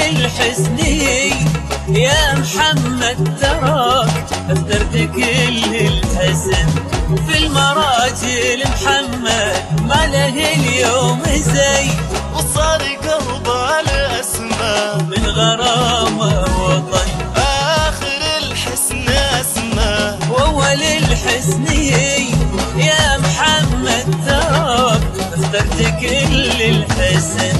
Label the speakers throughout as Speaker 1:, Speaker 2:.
Speaker 1: الحسني يا محمد تراك اخترت كل الحسن في المراجل. محمد ما له اليوم زي
Speaker 2: وصار قلبه الاسماء
Speaker 1: من غرامه وطن.
Speaker 2: اخر الحسن اسماء
Speaker 1: واول الحسني يا محمد تراك اخترت كل الحسن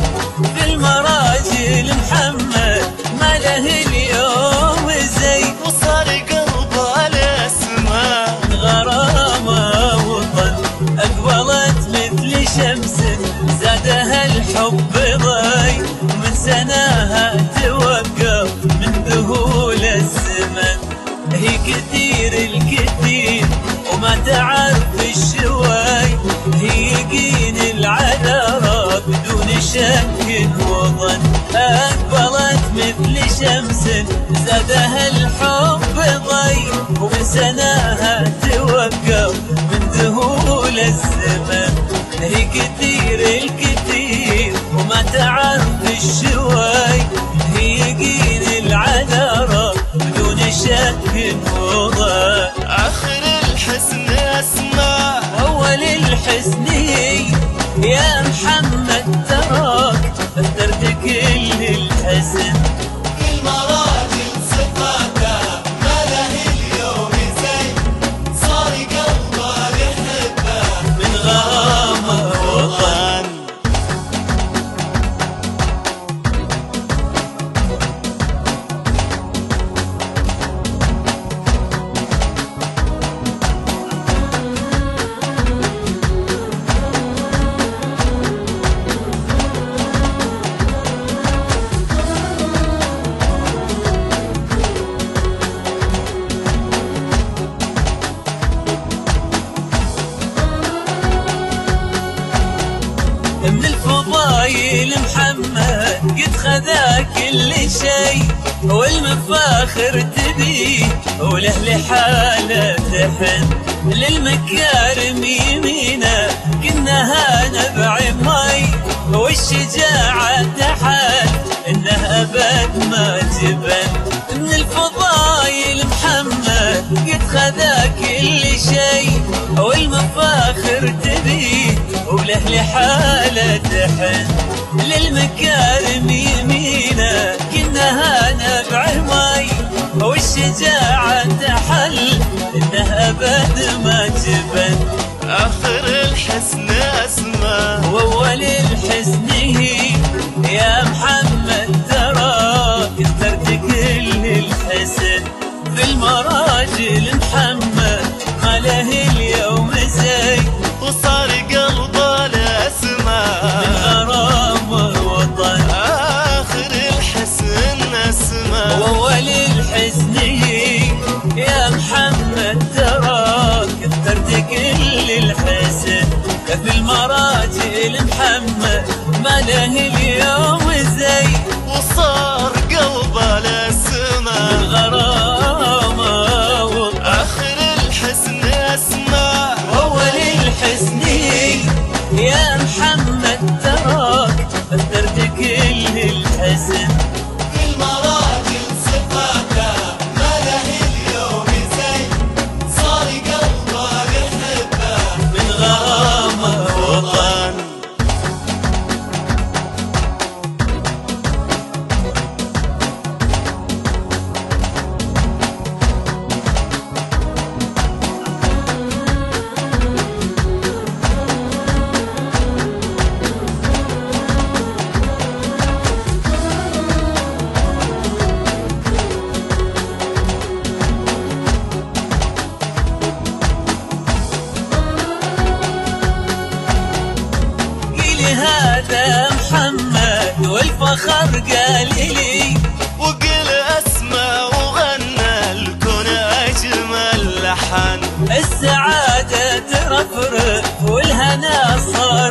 Speaker 1: في المراجل. محمد ما له اليوم زي
Speaker 2: وصار قلبه الاسماء
Speaker 1: من غرامه وطن. اقبلت مثل شمس زادها الحب ضي من سناها توقف من ذهول الزمن. هي كثير الكثير وما تعرف الشواي، هي يقين العذارى بدون شك وظن. أقبلت مثل شمس زادها الحب ضي ومن سناها توقف من ذهول الزمن. هي كثير الكثير وما تعرف الشواي، هي يقين العذارى بدون شك وظن.
Speaker 2: اخر الحسن اسماء
Speaker 1: أول الحسني يا محمد تراك اخترت كل الحسن
Speaker 2: المراجل صفاته ما له اليوم زي صار قلبه يحبه
Speaker 1: من غرامه وطن. من الفضايل محمد قد خذا كل شي، والمفاخر تبيه وله لحاله تحن. للمكارم يمينه كنها نبع مي، والشجاعة تحل انه ابد ما جبن. من الفضايل محمد قد خذا كل شي، والمفاخر تبيه وله لحاله تحن. للمكارم يمينه كنها نبع مي، والشجاعة تحل انه ابد ما جبن.
Speaker 2: اخر الحسن اسماء
Speaker 1: واول الحسن يا محمد تراك اخترت كل الحسن في المراجل. محمد ما له اليوم زي
Speaker 2: وصار قلبه الاسماء
Speaker 1: من غرامه وطن.
Speaker 2: اخر الحسن اسماء
Speaker 1: واول الحسن يا محمد تراك اخترت كل الحسن في المراجل. محمد ما له اليوم زي
Speaker 2: وصار قلبه
Speaker 1: من
Speaker 2: الاسماء
Speaker 1: غرامه وطن.
Speaker 2: اخر الحسن اسماء
Speaker 1: واول الحسن يا محمد تراك اخترت كل الحسن
Speaker 2: المراجل صفاته ما له اليوم زي صار قلبه يحبه
Speaker 1: من غرامه وطن. هذا محمد والفخر قال لي،
Speaker 2: وقل اسمه وغنى الكون اجمل لحن.
Speaker 1: السعادة ترفرف والهنا صار